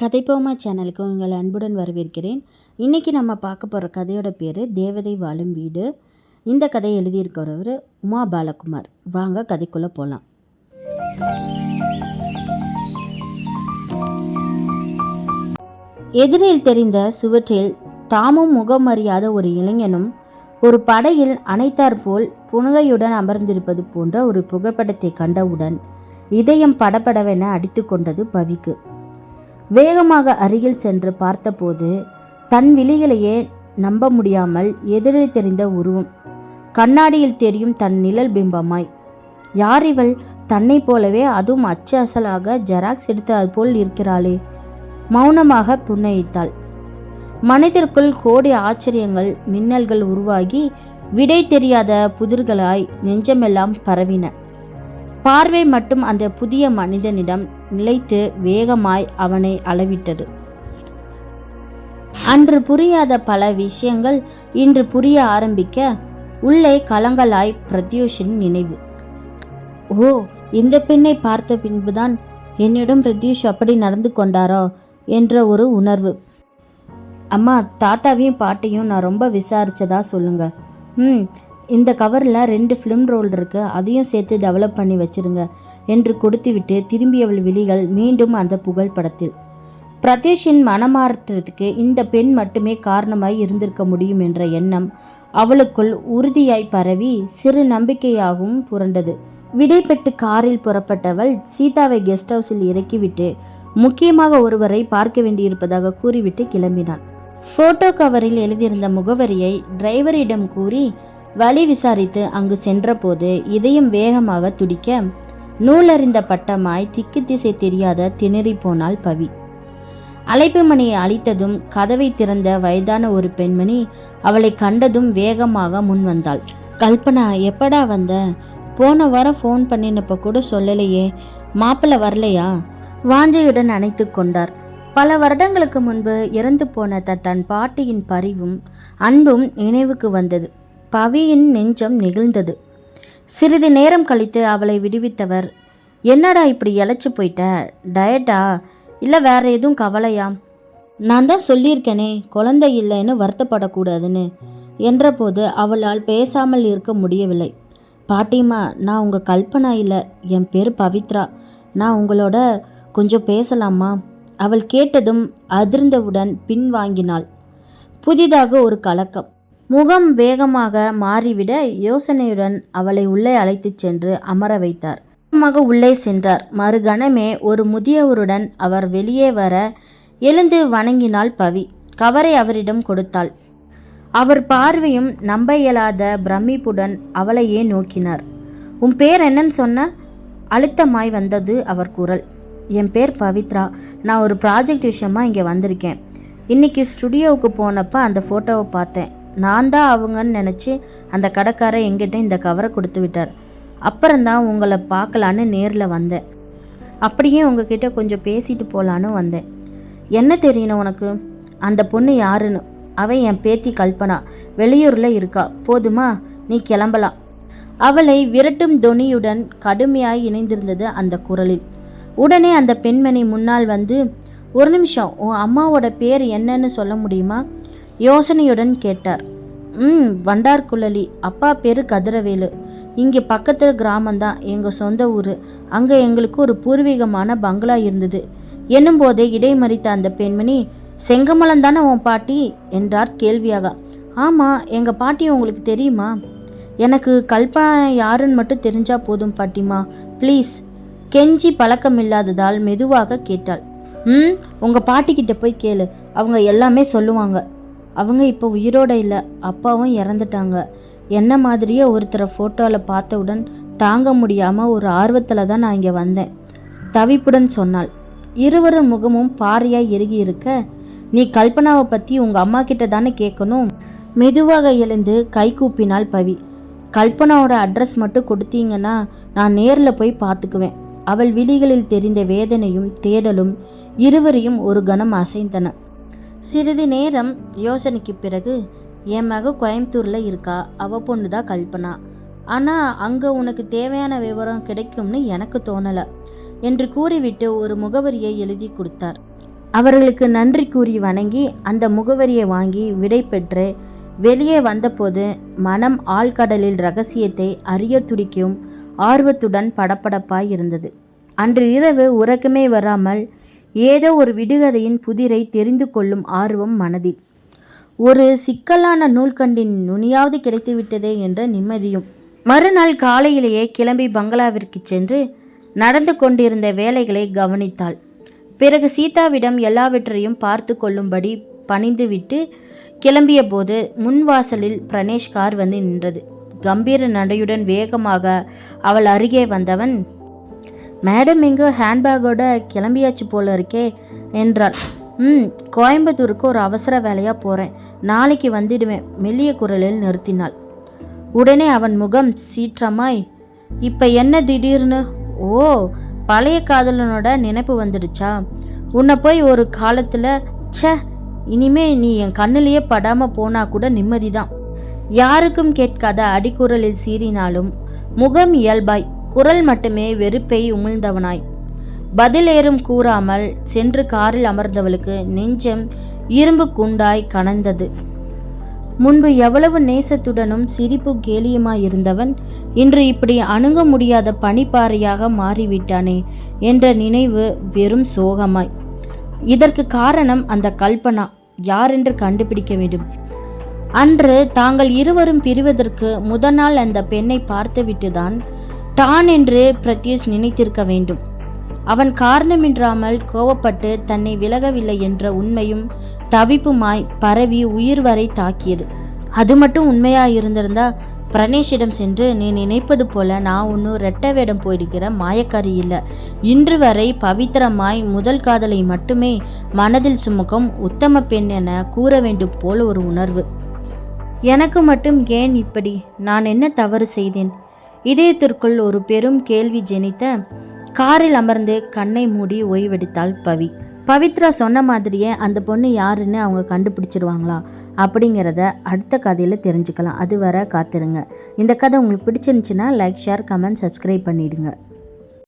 கதைப்போமா சேனலுக்கு உங்கள் அன்புடன் வரவேற்கிறேன். இன்றைக்கி நம்ம பார்க்க போகிற கதையோட பேர் தேவதை வாழும் வீடு. இந்த கதையை எழுதியிருக்கிறவர் உமா பாலகுமார். வாங்க கதைக்குள்ளே போகலாம். எதிரில் தெரிந்த சுவற்றில் தாமும் முகம் அறியாத ஒரு இளைஞனும் ஒரு படையில் அணைத்தாற்போல் புனுகையுடன் அமர்ந்திருப்பது போன்ற ஒரு புகைப்படத்தை கண்டவுடன் இதயம் படபடவென அடித்து கொண்டது பவிக்கு. வேகமாக அருகில் சென்று பார்த்தபோது தன் விழிகளையே நம்ப முடியாமல் எதிரில் தெரிந்த உருவம், கண்ணாடியில் தெரியும் தன் நிழல் பிம்பமாய். யார் இவள்? தன்னை போலவே அதுவும் அச்சு அசலாக ஜெராக்ஸ் எடுத்தால் போல் இருக்கிறாளே. மௌனமாக புன்னகைத்தாள். மனதிற்குள் கோடி ஆச்சரியங்கள் மின்னல்கள் உருவாகி விடை தெரியாத புதிர்களாய் நெஞ்சமெல்லாம் பரவின. பார்வை மட்டும் அந்த புதிய மனிதனிடம் நிலைத்து வேகமாய் அவனை அளவிட்டது. அன்று புரியாத பல விஷயங்கள் இன்று புரிய ஆரம்பிக்க உள்ளே கலங்கலாய் பிரத்யூஷின் நினைவு. ஓ, இந்த பெண்ணை பார்த்த பின்புதான் என்னிடம் பிரத்யூஷ் அப்படி நடந்து கொண்டாரோ என்ற ஒரு உணர்வு. அம்மா, தாத்தாவையும் பாட்டையும் நான் ரொம்ப விசாரிச்சதா சொல்லுங்க. இந்த கவரில் 2 ஃபிலிம் ரோல் இருக்குது, அதையும் சேர்த்து டெவலப் பண்ணி வச்சுருங்க என்று கொடுத்துவிட்டு திரும்பியவள் விழிகள் மீண்டும் அந்த புகழ்படத்தில். பிரத்யூஷின் மனமாற்றத்துக்கு இந்த பெண் மட்டுமே காரணமாய் இருந்திருக்க முடியும் என்ற எண்ணம் அவளுக்குள் உறுதியாய் பரவி சிறு நம்பிக்கையாகவும் புரண்டது. விடை பெற்று காரில் புறப்பட்டவள் சீதாவை கெஸ்ட் ஹவுஸில் இறக்கிவிட்டு முக்கியமாக ஒருவரை பார்க்க வேண்டியிருப்பதாக கூறிவிட்டு கிளம்பினாள். ஃபோட்டோ கவரில் எழுதியிருந்த முகவரியை டிரைவரிடம் கூறி வழி விசாரித்து அங்கு சென்றபோது இதயம் வேகமாக துடிக்க நூலறிந்த பட்டமாய் திக்கு திசை தெரியாத திணறி போனாள் பவி. அழைப்பு மணியை அளித்ததும் கதவை திறந்த வயதான ஒரு பெண்மணி அவளை கண்டதும் வேகமாக முன் வந்தாள். கல்பனா, எப்படா வந்த? போன வாரம் ஃபோன் பண்ணினப்ப கூட சொல்லலையே, மாப்பிள்ளை வரலையா? வாஞ்சையுடன் அணைத்து கொண்டார். பல வருடங்களுக்கு முன்பு இறந்து போன தன் பாட்டியின் பரிவும் அன்பும் நினைவுக்கு வந்தது. பவியின் நெஞ்சம் நெகிழ்ந்தது. சிறிது நேரம் கழித்து அவளை விடுவித்தவர், என்னடா இப்படி இழைச்சி போயிட்ட? டயட்டா இல்லை வேற எதுவும் கவலையா? நான் தான் சொல்லியிருக்கேனே குழந்தை இல்லைன்னு வருத்தப்படக்கூடாதுன்னு என்றபோது அவளால் பேசாமல் இருக்க முடியவில்லை. பாட்டிமா, நான் உங்கள் கல்பனா இல்லை, என் பேர் பவித்ரா. நான் உங்களோட கொஞ்சம் பேசலாமா? அவள் கேட்டதும் அதிர்ந்தவுடன் பின்வாங்கினாள். புதிதாக ஒரு கலக்கம். முகம் வேகமாக மாறிவிட யோசனையுடன் அவளை உள்ளே அழைத்துச் சென்று அமர வைத்தார். வேகமாக உள்ளே சென்றார். மறுகணமே ஒரு முதியவருடன் அவர் வெளியே வர எழுந்து வணங்கினாள் பவி. கவரை அவரிடம் கொடுத்தாள். அவர் பார்வையும் நம்ப இயலாத பிரமிப்புடன் அவளையே நோக்கினார். உன் பேர் என்னன்னு சொன்ன? அழுத்தமாய் வந்தது அவர் குரல். என் பேர் பவித்ரா. நான் ஒரு ப்ராஜெக்ட் விஷயமா இங்கே வந்திருக்கேன். இன்னைக்கு ஸ்டுடியோவுக்கு போனப்போ அந்த ஃபோட்டோவை பார்த்தேன். நான் தான் அவங்கன்னு நினச்சி அந்த கடைக்காரர் எங்கிட்ட இந்த கவரை கொடுத்து விட்டார். அப்புறம்தான் உங்களை பார்க்கலான்னு நேரில் வந்தேன். அப்படியே உங்ககிட்ட கொஞ்சம் பேசிட்டு போகலான்னு வந்தேன். என்ன தெரியணும் உனக்கு? அந்த பொண்ணு யாருன்னு? அவன் என் பேத்தி கல்பனா, வெளியூரில் இருக்கா. போதுமா? நீ கிளம்பலாம். அவளை விரட்டும் தொனியுடன் கடுமையாய் இணைந்திருந்தது அந்த குரலில். உடனே அந்த பெண்மணி முன்னால் வந்து, ஒரு நிமிஷம், உன் அம்மாவோட பேர் என்னன்னு சொல்ல முடியுமா? யோசனையுடன் கேட்டார். வண்டார்குழலி. அப்பா பேரு கதிரவேலு. இங்கே பக்கத்தில் கிராமம்தான், எங்கள் சொந்த ஊர். அங்கே எங்களுக்கு ஒரு பூர்வீகமான பங்களா இருந்தது என்னும் போதே இடைமறித்த அந்த பெண்மணி, செங்கமலம் தானே உன் பாட்டி என்றார் கேள்வியாக. ஆமாம், எங்கள் பாட்டி உங்களுக்கு தெரியுமா? எனக்கு கல்பனா யாருன்னு மட்டும் தெரிஞ்சா போதும் பாட்டிமா, ப்ளீஸ். கெஞ்சி பழக்கம் இல்லாததால் மெதுவாக கேட்டாள். உங்கள் பாட்டிக்கிட்ட போய் கேளு, அவங்க எல்லாமே சொல்லுவாங்க. அவங்க இப்போ உயிரோட இல்லை, அப்பாவும் இறந்துட்டாங்க. என்ன மாதிரியே ஒருத்தரை ஃபோட்டோவில் பார்த்தவுடன் தாங்க முடியாமல் ஒரு ஆர்வத்தில் தான் நான் இங்கே வந்தேன், தவிப்புடன் சொன்னாள். இருவரும் முகமும் பாறையாய் இறுகி இருக்க, நீ கல்பனாவை பற்றி உங்கள் அம்மா கிட்ட தானே கேட்கணும். மெதுவாக எழுந்து கை கூப்பினாள் பவி. கல்பனாவோட அட்ரஸ் மட்டும் கொடுத்தீங்கன்னா நான் நேரில் போய் பார்த்துக்குவேன். அவள் விழிகளில் தெரிந்த வேதனையும் தேடலும் இருவரையும் ஒரு கணம் அசைந்தன. சிறிது நேரம் யோசனைக்கு பிறகு, என் மக கோயம்புத்தூரில் இருக்கா, அவ பொண்ணு தான் கல்பனா. ஆனால் அங்கே உனக்கு தேவையான விவரம் கிடைக்கும்னு எனக்கு தோணலை என்று கூறிவிட்டு ஒரு முகவரியை எழுதி கொடுத்தார். அவர்களுக்கு நன்றி கூறி வணங்கி அந்த முகவரியை வாங்கி விடை பெற்று வெளியே வந்தபோது மனம் ஆழ்கடலில் ரகசியத்தை அறிய துடிக்கும் ஆர்வத்துடன் படபடப்பாய் இருந்தது. அன்று இரவு உறக்கமே வராமல் ஏதோ ஒரு விடுகதையின் புதிரை தெரிந்து கொள்ளும் ஆர்வம் மனதில். ஒரு சிக்கலான நூல்கண்டின் நுனியாவது கிடைத்துவிட்டதே என்ற நிம்மதியும். மறுநாள் காலையிலேயே கிளம்பி பங்களாவிற்கு சென்று நடந்து கொண்டிருந்த வேலைகளை கவனித்தாள். பிறகு சீதாவிடம் எல்லாவற்றையும் பார்த்து கொள்ளும்படி பணிந்துவிட்டு கிளம்பிய போது முன்வாசலில் பிரணேஷ் கார் வந்து நின்றது. கம்பீர நடையுடன் வேகமாக அவள் அருகே வந்தவன், மேடம் எங்கோ ஹேண்ட்பேக்கோட கிளம்பியாச்சு போல இருக்கே என்றாள். கோயம்புத்தூருக்கு ஒரு அவசர வேலையாக போகிறேன், நாளைக்கு வந்துடுவேன் மெல்லிய குரலில் நிறுத்தினாள். உடனே அவன் முகம் சீற்றமாய், இப்போ என்ன திடீர்னு? ஓ, பழைய காதலனோட நினைப்பு வந்துடுச்சா? உன்னை போய் ஒரு காலத்தில் ச்சே, இனிமே நீ என் கண்ணிலேயே படாமல் போனா கூட நிம்மதிதான். யாருக்கும் கேட்காத அடிக்குரலில் சீறினாலும் முகம் இயல்பாய், குரல் மட்டுமே வெறுப்பை உமிழ்ந்தவனாய். பதிலேறும் கூறாமல் சென்று காரில் அமர்ந்தவளுக்கு நெஞ்சம் இரும்பு குண்டாய் கனந்தது. முன்பு எவ்வளவு நேசத்துடனும் சிரிப்பு கேலியுமாயிருந்தவன் இன்று இப்படி அணுக முடியாத பனிப்பாறையாக மாறிவிட்டானே என்ற நினைவு வெறும் சோகமாய். இதற்கு காரணம் அந்த கல்பனா யாரென்று கண்டுபிடிக்க வேண்டும். அன்று தாங்கள் இருவரும் பிரிவதற்கு முதல் நாள் அந்த பெண்ணை பார்த்துவிட்டுதான் தான் என்று பிரத்யூஷ் நினைத்திருக்க வேண்டும். அவன் காரணமின்றாமல் கோவப்பட்டு தன்னை விலகவில்லை என்ற உண்மையும் தவிப்புமாய் பரவி உயிர் வரை தாக்கியது. அது மட்டும் உண்மையாயிருந்திருந்தா பிரணேஷிடம் சென்று, நீ நினைப்பது போல நான் ஒன்றும் ரெட்ட வேடம் போயிருக்கிற மாயக்காரி இல்லை, இன்று வரை பவித்திரமாய் முதல் காதலை மட்டுமே மனதில் சுமக்கும் உத்தம பெண் என கூற வேண்டும் போல் ஒரு உணர்வு. எனக்கு மட்டும் ஏன் இப்படி? நான் என்ன தவறு செய்தேன்? இதயத்திற்குள் ஒரு பெரும் கேள்வி ஜெனித்த காரில் அமர்ந்து கண்ணை மூடி ஓய்வெடுத்தாள் பவி. பவித்ரா சொன்ன மாதிரியே அந்த பொண்ணு யாருன்னு அவங்க கண்டுபிடிச்சிருவாங்களா அப்படிங்கிறத அடுத்த கதையில் தெரிஞ்சுக்கலாம். அதுவரை காத்திருங்க. இந்த கதை உங்களுக்கு பிடிச்சிருந்துச்சுன்னா லைக், ஷேர், கமெண்ட், சப்ஸ்கிரைப் பண்ணிடுங்க.